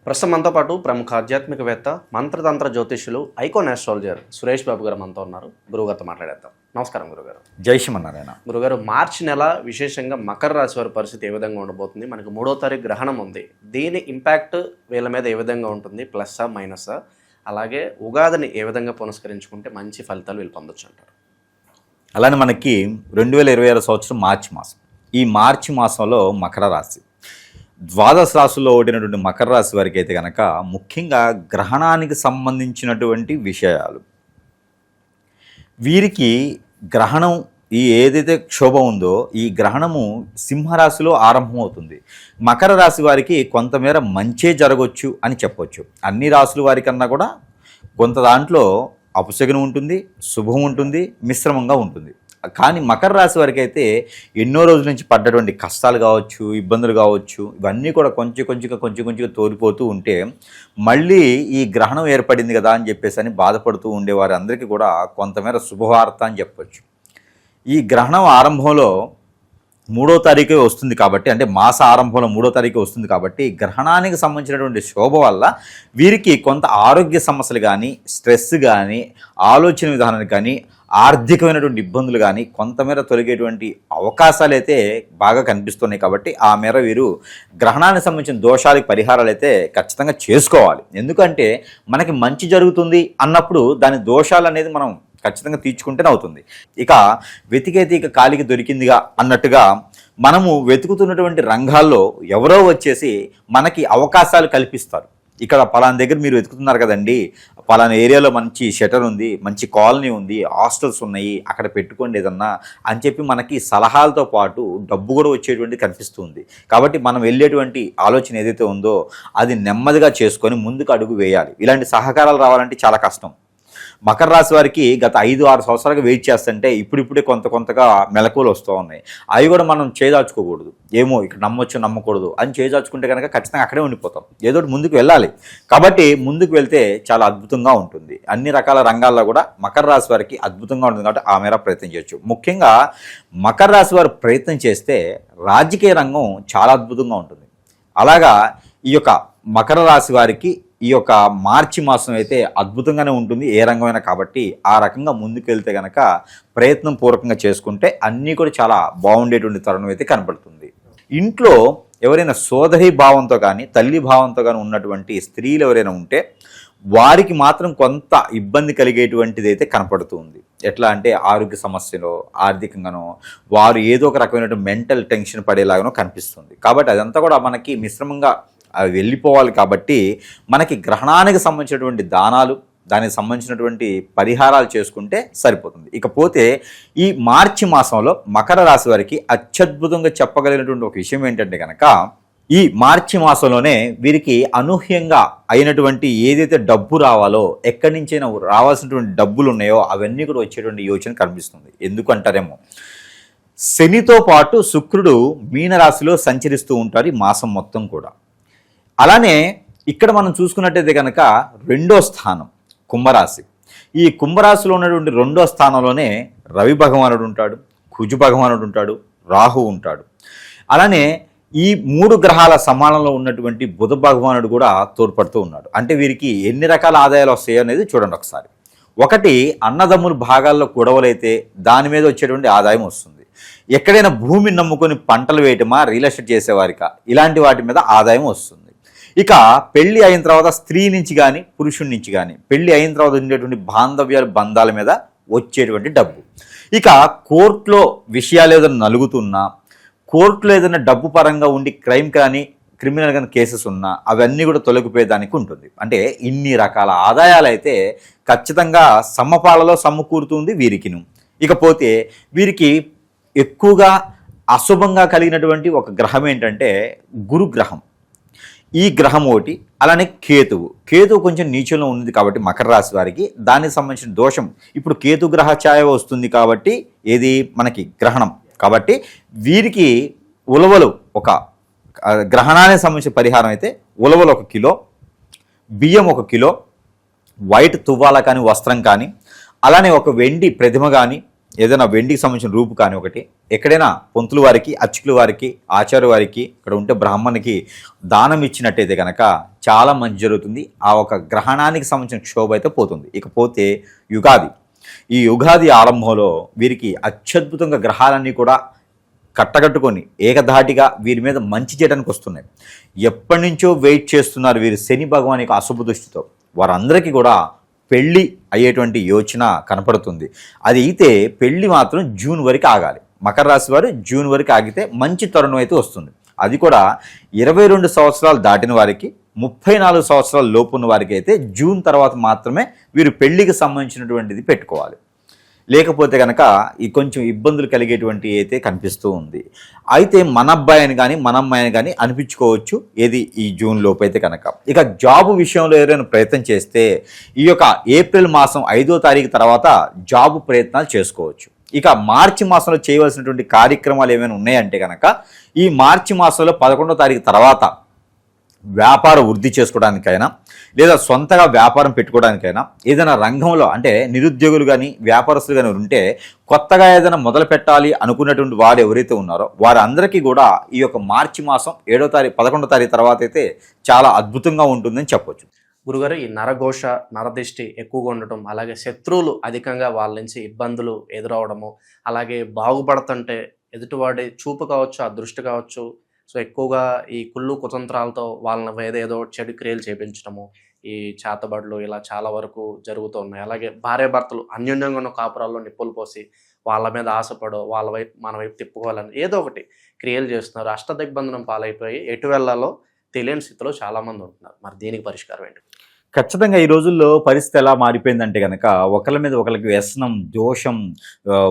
ప్రస్తుతం మనతో పాటు ప్రముఖ ఆధ్యాత్మికవేత్త మంత్రతంత్ర జ్యోతిష్యులు ఐకాన్ ఆస్ట్రాలజర్ సురేష్ బాబు గారు మనతో ఉన్నారు. గురువుగారితో మాట్లాడేద్దాం. నమస్కారం గురుగారు. జై శ్రీమన్నారాయణ. గురుగారు, మార్చి నెల విశేషంగా మకర రాశి వారి పరిస్థితి ఏ విధంగా ఉండబోతుంది? మనకు 3వ తారీఖు గ్రహణం ఉంది. దీని ఇంపాక్ట్ వీళ్ళ మీద ఏ విధంగా ఉంటుంది? ప్లస్సా మైనసా? అలాగే ఉగాదిని ఏ విధంగా పునస్కరించుకుంటే మంచి ఫలితాలు వీళ్ళు పొందొచ్చు అంటారు? అలానే మనకి 2026 సంవత్సరం మార్చి మాసం. ఈ మార్చి మాసంలో మకర రాశి ద్వాదశ రాశుల్లో ఓడినటువంటి మకర రాశి వారికి అయితే కనుక ముఖ్యంగా గ్రహణానికి సంబంధించినటువంటి విషయాలు, వీరికి గ్రహణం ఏదైతే క్షోభ ఉందో ఈ గ్రహణము సింహరాశిలో ఆరంభమవుతుంది. మకర రాశి వారికి కొంతమేర మంచే జరగవచ్చు అని చెప్పవచ్చు. అన్ని రాశుల వారికన్నా కూడా కొంత దాంట్లో అపశకునం ఉంటుంది, శుభం ఉంటుంది, మిశ్రమంగా ఉంటుంది. కానీ మకర రాశి వారికి అయితే ఎన్నో రోజుల నుంచి పడ్డటువంటి కష్టాలు కావచ్చు, ఇబ్బందులు కావచ్చు, ఇవన్నీ కూడా కొంచెం తోలిపోతూ ఉంటే మళ్ళీ ఈ గ్రహణం ఏర్పడింది కదా అని చెప్పేసి అని బాధపడుతూ ఉండేవారు అందరికీ కూడా కొంతమేర శుభవార్త అని చెప్పవచ్చు. ఈ గ్రహణం ఆరంభంలో 3వ తారీఖు వస్తుంది కాబట్టి, అంటే మాస ఆరంభంలో 3వ తారీఖు వస్తుంది కాబట్టి గ్రహణానికి సంబంధించినటువంటి శోభ వల్ల వీరికి కొంత ఆరోగ్య సమస్యలు కానీ, స్ట్రెస్ కానీ, ఆలోచన విధానానికి కానీ, ఆర్థికమైనటువంటి ఇబ్బందులు కానీ కొంతమేర తొలగేటువంటి అవకాశాలు అయితే బాగా కనిపిస్తున్నాయి. కాబట్టి ఆ మేర వీరు గ్రహణానికి సంబంధించిన దోషాలకు పరిహారాలు అయితే ఖచ్చితంగా చేసుకోవాలి. ఎందుకంటే మనకి మంచి జరుగుతుంది అన్నప్పుడు దాని దోషాలు అనేది మనం ఖచ్చితంగా తీర్చుకుంటేనే అవుతుంది. ఇక వెతికైతే ఇక కాలికి దొరికిందిగా అన్నట్టుగా మనము వెతుకుతున్నటువంటి రంగాల్లో ఎవరో వచ్చేసి మనకి అవకాశాలు కల్పిస్తారు. ఇక్కడ పలానా దగ్గర మీరు వెతుకుతున్నారు కదండి, పలానా ఏరియాలో మంచి షటర్ ఉంది, మంచి కాలనీ ఉంది, హాస్టల్స్ ఉన్నాయి, అక్కడ పెట్టుకోండి ఏదన్నా అని చెప్పి మనకి సలహాలతో పాటు డబ్బు కూడా వచ్చేటువంటి కనిపిస్తుంది. కాబట్టి మనం వెళ్ళేటువంటి ఆలోచన ఏదైతే ఉందో అది నెమ్మదిగా చేసుకొని ముందుకు అడుగు వేయాలి. ఇలాంటి సహకారాలు రావాలంటే చాలా కష్టం. మకర రాశి వారికి గత 5-6 సంవత్సరాలుగా వెయిట్ చేస్తుంటే ఇప్పుడిప్పుడే కొంతగా మెలకువలు వస్తూ ఉన్నాయి. అవి కూడా మనం చేదాచుకోకూడదు. ఏమో ఇక్కడ నమ్మొచ్చు నమ్మకూడదు అని చేదాచుకుంటే కనుక ఖచ్చితంగా అక్కడే ఉండిపోతాం. ఏదో ముందుకు వెళ్ళాలి. కాబట్టి ముందుకు వెళ్తే చాలా అద్భుతంగా ఉంటుంది. అన్ని రకాల రంగాల్లో కూడా మకర రాశి వారికి అద్భుతంగా ఉంటుంది. కాబట్టి ఆ మేర ప్రయత్నం చేయొచ్చు. ముఖ్యంగా మకర రాశి వారు ప్రయత్నం చేస్తే రాజకీయ రంగం చాలా అద్భుతంగా ఉంటుంది. అలాగా ఈ యొక్క మకర రాశి వారికి ఈ యొక్క మార్చి మాసం అయితే అద్భుతంగానే ఉంటుంది ఏ రంగమైనా. కాబట్టి ఆ రకంగా ముందుకు వెళ్తే కనుక ప్రయత్నం పూర్వకంగా చేసుకుంటే అన్నీ కూడా చాలా బాగుండేటువంటి తరుణం అయితే కనపడుతుంది. ఇంట్లో ఎవరైనా సోదరి భావంతో కానీ, తల్లి భావంతో కానీ ఉన్నటువంటి స్త్రీలు ఎవరైనా ఉంటే వారికి మాత్రం కొంత ఇబ్బంది కలిగేటువంటిది అయితే కనపడుతుంది. ఎట్లా అంటే ఆరోగ్య సమస్యలో, ఆర్థికంగానో వారు ఏదో ఒక రకమైనటువంటి మెంటల్ టెన్షన్ పడేలాగానో కనిపిస్తుంది. కాబట్టి అదంతా కూడా మనకి మిశ్రమంగా అవి వెళ్ళిపోవాలి. కాబట్టి మనకి గ్రహణానికి సంబంధించినటువంటి దానాలు, దానికి సంబంధించినటువంటి పరిహారాలు చేసుకుంటే సరిపోతుంది. ఇకపోతే ఈ మార్చి మాసంలో మకర రాశి వారికి అత్యద్భుతంగా చెప్పగలిగినటువంటి ఒక విషయం ఏంటంటే కనుక ఈ మార్చి మాసంలోనే వీరికి అనూహ్యంగా అయినటువంటి ఏదైతే డబ్బు రావాలో, ఎక్కడి నుంచైనా రావాల్సినటువంటి డబ్బులు ఉన్నాయో అవన్నీ కూడా వచ్చేటువంటి యోచన కనిపిస్తుంది. ఎందుకంటారేమో శనితో పాటు శుక్రుడు మీనరాశిలో సంచరిస్తూ ఉంటారు ఈ మాసం మొత్తం కూడా. అలానే ఇక్కడ మనం చూసుకున్నట్టయితే కనుక 2వ స్థానం కుంభరాశి. ఈ కుంభరాశిలో ఉన్నటువంటి 2వ స్థానంలోనే రవి భగవానుడు ఉంటాడు, కుజు భగవానుడు ఉంటాడు, రాహు ఉంటాడు. అలానే ఈ 3 గ్రహాల సమానంలో ఉన్నటువంటి బుధ భగవానుడు కూడా తోడ్పడుతూ ఉన్నాడు. అంటే వీరికి ఎన్ని రకాల ఆదాయాలు వస్తాయో అనేది చూడండి ఒకసారి. ఒకటి, అన్నదమ్ముల భాగాల్లో గొడవలైతే దాని మీద వచ్చేటువంటి ఆదాయం వస్తుంది. ఎక్కడైనా భూమిని నమ్ముకొని పంటలు వేయటమా, రియల్ ఎస్టేట్ చేసేవారికా, ఇలాంటి వాటి మీద ఆదాయం వస్తుంది. ఇక పెళ్లి అయిన తర్వాత స్త్రీ నుంచి కానీ, పురుషుడి నుంచి కానీ, పెళ్లి అయిన తర్వాత ఉండేటువంటి బంధాల మీద వచ్చేటువంటి డబ్బు. ఇక కోర్టులో విషయాలు ఏదైనా నలుగుతున్నా, కోర్టులో ఏదైనా డబ్బు పరంగా ఉండి క్రైమ్ కానీ, క్రిమినల్ కానీ కేసెస్ ఉన్నా అవన్నీ కూడా తొలగిపోయేదానికి ఉంటుంది. అంటే ఇన్ని రకాల ఆదాయాలు అయితే ఖచ్చితంగా సమపాలలో సమకూరుతుంది వీరికిను. ఇకపోతే వీరికి ఎక్కువగా అశుభంగా కలిగినటువంటి ఒక గ్రహం ఏంటంటే గురుగ్రహం. ఈ గ్రహం ఒకటి. అలానే కేతువు కొంచెం నీచంలో ఉంది కాబట్టి మకర రాశి వారికి దానికి సంబంధించిన దోషం. ఇప్పుడు కేతు గ్రహ ఛాయ వస్తుంది కాబట్టి ఏది మనకి గ్రహణం. కాబట్టి వీరికి ఉలవలు ఒక గ్రహణానికి సంబంధించిన పరిహారం అయితే ఉలవలు 1 కిలో, బియ్యం 1 కిలో, వైట్ తువ్వాల కానీ వస్త్రం కానీ, అలానే ఒక వెండి ప్రతిమ కానీ, ఏదైనా వెండికి సంబంధించిన రూపు కానీ ఒకటి, ఎక్కడైనా పొంతుల వారికి, అర్చకుల వారికి, ఆచార్య వారికి, ఇక్కడ ఉంటే బ్రాహ్మణునికి దానం ఇచ్చినట్టయితే కనుక చాలా మంచి జరుగుతుంది. ఆ ఒక గ్రహణానికి సంబంధించిన క్షోభ అయితే పోతుంది. ఇకపోతే యుగాది. ఈ యుగాది ఆరంభంలో వీరికి అత్యద్భుతంగా గ్రహాలన్నీ కూడా కట్టగట్టుకొని ఏకధాటిగా వీరి మీద మంచి చేయడానికి వస్తున్నాయి. ఎప్పటి నుంచో వెయిట్ చేస్తున్నారు వీరు శని భగవాన్ యొక్క అశుభ దృష్టితో. వారందరికీ కూడా పెళ్ళి అయ్యేటువంటి యోచన కనపడుతుంది. అది అయితే పెళ్ళి మాత్రం జూన్ వరకు ఆగాలి. మకర రాశి వారు జూన్ వరకు ఆగితే మంచి తరుణం అయితే వస్తుంది. అది కూడా 22 సంవత్సరాలు దాటిన వారికి, 34 సంవత్సరాల లోపు ఉన్న వారికి అయితే జూన్ తర్వాత మాత్రమే వీరు పెళ్లికి సంబంధించినటువంటిది పెట్టుకోవాలి. లేకపోతే కనుక ఈ కొంచెం ఇబ్బందులు కలిగేటువంటి అయితే కనిపిస్తూ ఉంది. అయితే మన అబ్బాయిని కానీ మన అమ్మాయిని కానీ అనిపించుకోవచ్చు ఏది ఈ జూన్ లోపు అయితే కనుక. ఇక జాబ్ విషయంలో ఎవరైనా ప్రయత్నం చేస్తే ఈ యొక్క ఏప్రిల్ మాసం 5వ తారీఖు తర్వాత జాబ్ ప్రయత్నాలు చేసుకోవచ్చు. ఇక మార్చి మాసంలో చేయవలసినటువంటి కార్యక్రమాలు ఏమైనా ఉన్నాయంటే కనుక ఈ మార్చి మాసంలో 11వ తారీఖు తర్వాత వ్యాపార వృద్ధి చేసుకోవడానికైనా లేదా సొంతగా వ్యాపారం పెట్టుకోవడానికైనా ఏదైనా రంగంలో అంటే నిరుద్యోగులు కానీ వ్యాపారస్తులు కానీ ఉంటే కొత్తగా ఏదైనా మొదలు పెట్టాలి అనుకున్నటువంటి వారు ఎవరైతే ఉన్నారో వారందరికీ కూడా ఈ యొక్క మార్చి మాసం 11వ తారీఖు తర్వాత అయితే చాలా అద్భుతంగా ఉంటుందని చెప్పొచ్చు. గురుగారు, ఈ నరఘోష, నరదిష్టి ఎక్కువగా ఉండటం, అలాగే శత్రువులు అధికంగా వాళ్ళ నుంచి ఇబ్బందులు ఎదురవడము, అలాగే బాగుపడుతుంటే ఎదుటివాడి చూపు కావచ్చు, ఆ దృష్టి కావచ్చు, సో ఎక్కువగా ఈ కుళ్ళు కుతంత్రాలతో వాళ్ళని ఏదో చెడు క్రియలు చేపించడము, ఈ చేతబడులు ఇలా చాలా వరకు జరుగుతూ ఉన్నాయి. అలాగే భార్యాభర్తలు అన్యోన్యంగా ఉన్న కాపురాల్లో నిప్పులు పోసి వాళ్ళ మీద ఆశపడో వాళ్ళ వైపు మన వైపు తిప్పుకోవాలని ఏదో ఒకటి క్రియలు చేస్తున్నారు. అష్టదిగ్బంధనం పాలైపోయి ఎటు వెళ్ళాలో తెలియని స్థితిలో చాలామంది ఉంటున్నారు. మరి దీనికి పరిష్కారం ఏంటి? ఖచ్చితంగా ఈ రోజుల్లో పరిస్థితి ఎలా మారిపోయిందంటే కనుక ఒకళ్ళ మీద ఒకరికి వ్యసనం, దోషం,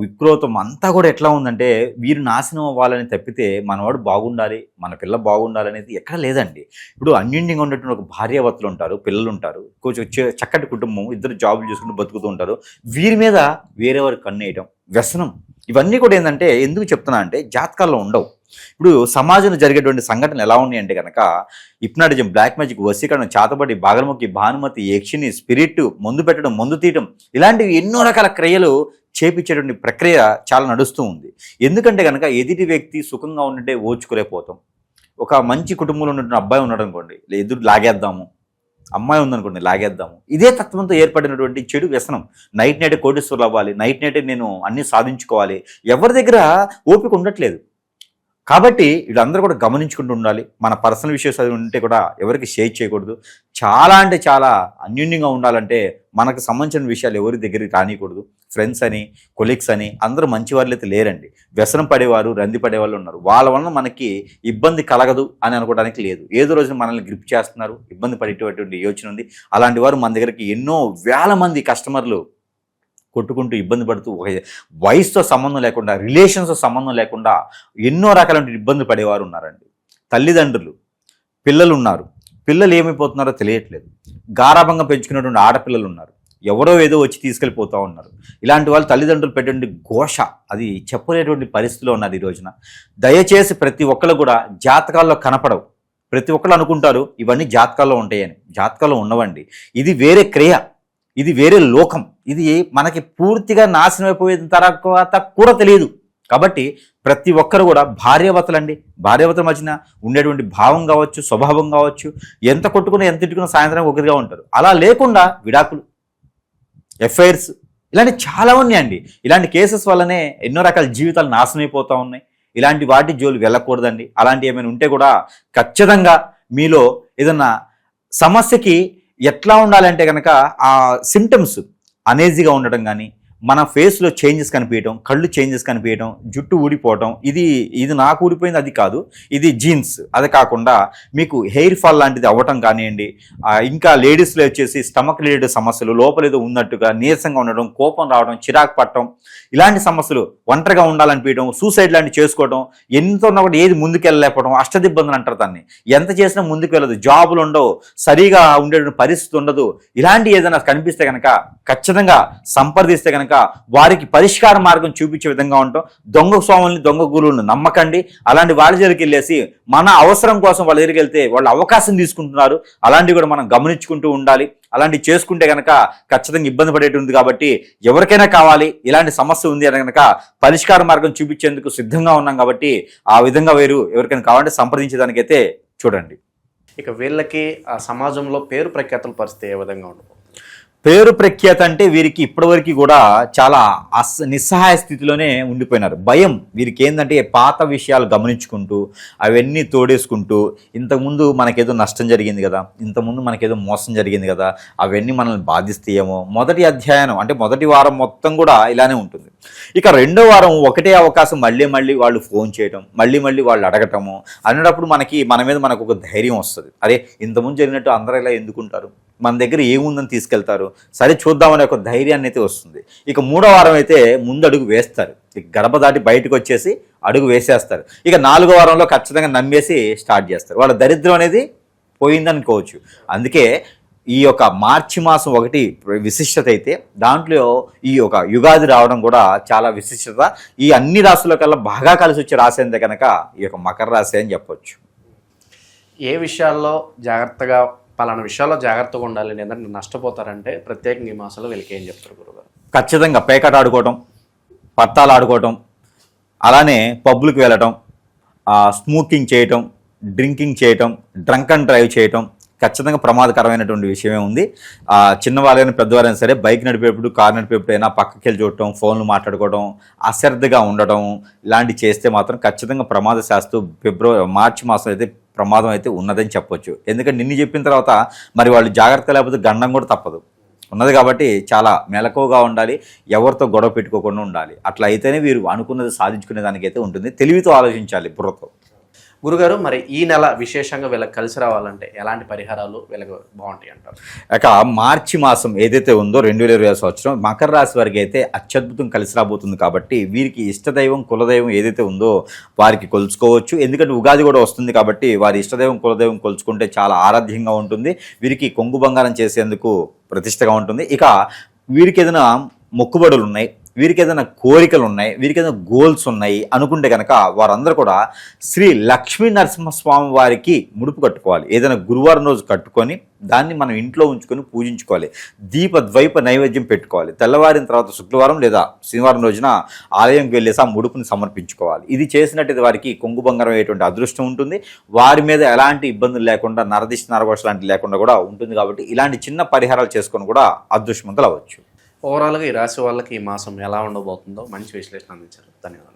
విక్రోతం అంతా కూడా ఎట్లా ఉందంటే వీరు నాశనం అవ్వాలని తప్పితే మనవాడు బాగుండాలి, మన పిల్ల బాగుండాలి అనేది ఎక్కడ లేదండి. ఇప్పుడు అన్యోన్యంగా ఉన్నటువంటి ఒక భార్యాభర్తలు ఉంటారు, పిల్లలు ఉంటారు, కొంచెం చక్కటి కుటుంబం, ఇద్దరు జాబులు చేసుకుంటూ బతుకుతూ ఉంటారు. వీరి మీద వేరే వారికి కన్నేయటం, వ్యసనం, ఇవన్నీ కూడా ఏంటంటే ఎందుకు చెప్తున్నా అంటే జాతకాల్లో ఉండవు. ఇప్పుడు సమాజంలో జరిగేటువంటి సంఘటనలు ఎలా ఉన్నాయి అంటే కనుక హిప్నాటిజం, బ్లాక్ మ్యాజిక్, వశీకరణం, చాతబడి, బాగలముఖి, భానుమతి, యక్షిని, స్పిరిట్, మందు పెట్టడం, మందు తీయటం, ఇలాంటివి ఎన్నో రకాల క్రియలు చేపించేటువంటి ప్రక్రియ చాలా నడుస్తూ ఉంది. ఎందుకంటే కనుక ఎదుటి వ్యక్తి సుఖంగా ఉంటే ఓర్చుకోలేకపోతాం. ఒక మంచి కుటుంబంలో ఉన్నటువంటి అబ్బాయి ఉన్నాడు అనుకోండి, ఎదురు లాగేద్దాము, అమ్మాయి ఉందనుకోండి లాగేద్దాము. ఇదే తత్వంతో ఏర్పడినటువంటి చెడు వ్యసనం. నైట్ నైటే కోటీశ్వరులు అవ్వాలి, నైట్ నైటే నేను అన్నీ సాధించుకోవాలి, ఎవరి దగ్గర ఓపిక ఉండట్లేదు. కాబట్టి వీళ్ళందరూ కూడా గమనించుకుంటూ ఉండాలి. మన పర్సనల్ విషయాలు ఉంటే కూడా ఎవరికి షేర్ చేయకూడదు. చాలా అంటే చాలా అన్యోన్యంగా ఉండాలంటే మనకు సంబంధించిన విషయాలు ఎవరి దగ్గరికి రానియకూడదు. ఫ్రెండ్స్ అని, కొలీగ్స్ అని అందరూ మంచి వాళ్ళు అయితే లేరండి. వ్యసనం పడేవారు, రంది పడేవాళ్ళు ఉన్నారు. వాళ్ళ వలన మనకి ఇబ్బంది కలగదు అని అనుకోవడానికి లేదు. ఏదో రోజున మనల్ని గ్రిప్ చేస్తున్నారు, ఇబ్బంది పడేటటువంటి యోచన ఉంది. అలాంటి వారు మన దగ్గరికి ఎన్నో వేల మంది కస్టమర్లు కొట్టుకుంటూ ఇబ్బంది పడుతూ వయసుతో సంబంధం లేకుండా, రిలేషన్స్తో సంబంధం లేకుండా ఎన్నో రకాల ఇబ్బంది పడేవారు ఉన్నారండి. తల్లిదండ్రులు, పిల్లలు ఉన్నారు, పిల్లలు ఏమైపోతున్నారో తెలియట్లేదు. గారాభంగా పెంచుకున్నటువంటి ఆడపిల్లలు ఉన్నారు, ఎవరో ఏదో వచ్చి తీసుకెళ్ళిపోతూ ఉన్నారు. ఇలాంటి వాళ్ళు తల్లిదండ్రులు పెట్టండి ఘోష, అది చెప్పలేటువంటి పరిస్థితిలో ఉన్నారు ఈ రోజున. దయచేసి ప్రతి ఒక్కరు కూడా జాతకాల్లో కనపడవు. ప్రతి ఒక్కరు అనుకుంటారు ఇవన్నీ జాతకాల్లో ఉంటాయని. జాతకాల్లో ఉండవండి. ఇది వేరే క్రియ, ఇది వేరే లోకం, ఇది మనకి పూర్తిగా నాశనం అయిపోయిన తర్వాత కూడా తెలియదు. కాబట్టి ప్రతి ఒక్కరు కూడా భార్యాభర్తలండి, భార్యాభర్తల మధ్యన ఉండేటువంటి భావం కావచ్చు, స్వభావం కావచ్చు, ఎంత కొట్టుకున్నా ఎంత తిట్టుకున్నా సాయంత్రం ఒకరిగా ఉంటారు. అలా లేకుండా విడాకులు, ఎఫ్ఐఆర్స్ ఇలాంటి చాలా ఉన్నాయండి. ఇలాంటి కేసెస్ వల్లనే ఎన్నో రకాల జీవితాలు నాశనం అయిపోతూ ఉన్నాయి. ఇలాంటి వాటి జోలు వెళ్ళకూడదండి. అలాంటి ఏమైనా ఉంటే కూడా ఖచ్చితంగా మీలో ఏదన్నా సమస్యకి ఎట్లా ఉండాలంటే కనుక ఆ సిమ్టమ్స్ అనేజీగా ఉండటం కానీ, మన ఫేస్లో చేంజెస్ కనిపించడం, కళ్ళు చేంజెస్ కనిపించడం, జుట్టు ఊడిపోవటం, ఇది నాకు ఊడిపోయింది అది కాదు, ఇది జీన్స్, అది కాకుండా మీకు హెయిర్ ఫాల్ లాంటిది అవ్వటం కానివ్వండి. ఇంకా లేడీస్లో వచ్చేసి స్టమక్ రిలేటెడ్ సమస్యలు, లోపల ఏదో ఉన్నట్టుగా నీరసంగా ఉండడం, కోపం రావడం, చిరాకు పట్టడం, ఇలాంటి సమస్యలు, ఒంటరిగా ఉండాలనిపించడం, సూసైడ్ లాంటివి చేసుకోవడం, ఎంత ఉన్నా కూడా ఏది ముందుకెళ్ళలేకపోవడం, అష్టదిబ్బందులు అంటారు దాన్ని. ఎంత చేసినా ముందుకు వెళ్ళదు, జాబులు ఉండవు, సరిగా ఉండేటువంటి పరిస్థితి ఉండదు. ఇలాంటి ఏదైనా కనిపిస్తే కనుక ఖచ్చితంగా సంప్రదిస్తే కనుక కనుక వారికి పరిష్కార మార్గం చూపించే విధంగా ఉంటాం. దొంగ స్వాముల్ని దొంగ గురువులను నమ్మకండి. అలాంటి వాళ్ళ దగ్గరికి వెళ్ళేసి మన అవసరం కోసం వాళ్ళ దగ్గరికి వెళ్తే వాళ్ళు అవకాశం తీసుకుంటున్నారు. అలాంటివి కూడా మనం గమనించుకుంటూ ఉండాలి. అలాంటివి చేసుకుంటే కనుక ఖచ్చితంగా ఇబ్బంది పడేటుంది. కాబట్టి ఎవరికైనా కావాలి ఇలాంటి సమస్య ఉంది అని కనుక పరిష్కార మార్గం చూపించేందుకు సిద్ధంగా ఉన్నాం. కాబట్టి ఆ విధంగా ఎవరికైనా కావాలంటే సంప్రదించేదానికైతే చూడండి. ఇక వీళ్ళకి ఆ సమాజంలో పేరు ప్రఖ్యాతుల పరిస్థితి ఏ విధంగా ఉండదు? పేరు ప్రఖ్యాత అంటే వీరికి ఇప్పటివరకు కూడా చాలా నిస్సహాయ స్థితిలోనే ఉండిపోయినారు. భయం వీరికి ఏంటంటే పాత విషయాలు గమనించుకుంటూ అవన్నీ తోడేసుకుంటూ ఇంతకుముందు మనకేదో నష్టం జరిగింది కదా, ఇంతకుముందు మనకేదో మోసం జరిగింది కదా, అవన్నీ మనల్ని బాధిస్తాయేమో. మొదటి అధ్యాయం అంటే మొదటి వారం మొత్తం కూడా ఇలానే ఉంటుంది. ఇక రెండో వారం ఒకటే అవకాశం మళ్ళీ వాళ్ళు ఫోన్ చేయటం, మళ్ళీ వాళ్ళు అడగటము అన్నప్పుడు మన మీద మనకు ఒక ధైర్యం వస్తుంది. అరే ఇంతకుముందు జరిగినట్టు అందరూ ఇలా ఎందుకుంటారు, మన దగ్గర ఏముందని తీసుకెళ్తారు, సరే చూద్దామనే ఒక ధైర్యాన్ని అయితే వస్తుంది. ఇక మూడో వారం అయితే ముందు అడుగు వేస్తారు. ఇక గడప దాటి బయటకు వచ్చేసి అడుగు వేసేస్తారు. ఇక నాలుగో వారంలో ఖచ్చితంగా నమ్మేసి స్టార్ట్ చేస్తారు. వాళ్ళ దరిద్రం అనేది పోయిందనుకోవచ్చు. అందుకే ఈ యొక్క మార్చి మాసం ఒకటి విశిష్టత అయితే దాంట్లో ఈ యొక్క యుగాది రావడం కూడా చాలా విశిష్టత. ఈ అన్ని రాశుల కల్లా బాగా కలిసి వచ్చే రాశి అంటే కనుక ఈ యొక్క మకర రాశి అని చెప్పొచ్చు. ఏ విషయాల్లో జాగ్రత్తగా పలానా విషయాల్లో జాగ్రత్తగా ఉండాలి లేదంటే నష్టపోతారంటే ప్రత్యేకంగా ఈ మాసంలో వీళ్ళకి ఏం చెప్తారు గురుగారు? ఖచ్చితంగా పేకాట ఆడుకోవటం, పత్తాలు ఆడుకోవటం, అలానే పబ్బులకు వెళ్ళటం, స్మోకింగ్ చేయటం, డ్రింకింగ్ చేయటం, డ్రంక్ అండ్ డ్రైవ్ చేయటం ఖచ్చితంగా ప్రమాదకరమైనటువంటి విషయమే ఉంది. చిన్నవాళ్ళైనా పెద్దవారైనా సరే బైక్ నడిపేప్పుడు, కారు నడిపేప్పుడు అయినా పక్కకి వెళ్ళి చూడటం, ఫోన్లు మాట్లాడుకోవడం, అశ్రద్ధగా ఉండటం ఇలాంటివి చేస్తే మాత్రం ఖచ్చితంగా ప్రమాద శాస్తు మార్చి మాసం అయితే ప్రమాదం అయితే ఉన్నదని చెప్పొచ్చు. ఎందుకంటే నిన్ను చెప్పిన తర్వాత మరి వాళ్ళు జాగ్రత్త లేకపోతే గండం కూడా తప్పదు ఉన్నది. కాబట్టి చాలా మెలకువగా ఉండాలి, ఎవరితో గొడవ పెట్టుకోకుండా ఉండాలి. అట్లా అయితేనే వీరు అనుకున్నది సాధించుకునే దానికైతే ఉంటుంది. తెలివితో ఆలోచించాలి, బుర్రతో. గురుగారు మరి ఈ నెల విశేషంగా వీళ్ళకి కలిసి రావాలంటే ఎలాంటి పరిహారాలు వీళ్ళకి బాగుంటాయి అంటారు? ఇక మార్చి మాసం ఏదైతే ఉందో 2020 సంవత్సరం మకర రాశి వారికి అయితే అత్యద్భుతం కలిసి రాబోతుంది. కాబట్టి వీరికి ఇష్టదైవం కులదైవం ఏదైతే ఉందో వారికి కొలుచుకోవచ్చు. ఎందుకంటే ఉగాది కూడా వస్తుంది కాబట్టి వారి ఇష్టదైవం కులదైవం కొలుచుకుంటే చాలా ఆరాధ్యంగా ఉంటుంది. వీరికి కొంగు బంగారం చేసేందుకు ప్రతిష్టగా ఉంటుంది. ఇక వీరికి ఏదైనా మొక్కుబడులు ఉన్నాయి, వీరికి ఏదైనా కోరికలు ఉన్నాయి, వీరికి ఏదైనా గోల్స్ ఉన్నాయి అనుకుంటే కనుక వారందరూ కూడా శ్రీ లక్ష్మీ నరసింహస్వామి వారికి ముడుపు కట్టుకోవాలి. ఏదైనా గురువారం రోజు కట్టుకొని దాన్ని మనం ఇంట్లో ఉంచుకొని పూజించుకోవాలి. ద్వైప నైవేద్యం పెట్టుకోవాలి. తెల్లవారిన తర్వాత శుక్రవారం లేదా శనివారం రోజున ఆలయంకి వెళ్ళేసి ఆ ముడుపుని సమర్పించుకోవాలి. ఇది చేసినట్టు వారికి కొంగు బంగారం అయ్యేటువంటి అదృష్టం ఉంటుంది. వారి మీద ఎలాంటి ఇబ్బందులు లేకుండా నరదిష్టి నరఘోష లాంటివి లేకుండా కూడా ఉంటుంది. కాబట్టి ఇలాంటి చిన్న పరిహారాలు చేసుకొని కూడా అదృష్టవంతులు అవ్వచ్చు. ఓవరాల్గా ఈ రాశి వాళ్ళకి ఈ మాసం ఎలా ఉండబోతుందో మంచి విశ్లేషణ అందించారు. ధన్యవాదాలు.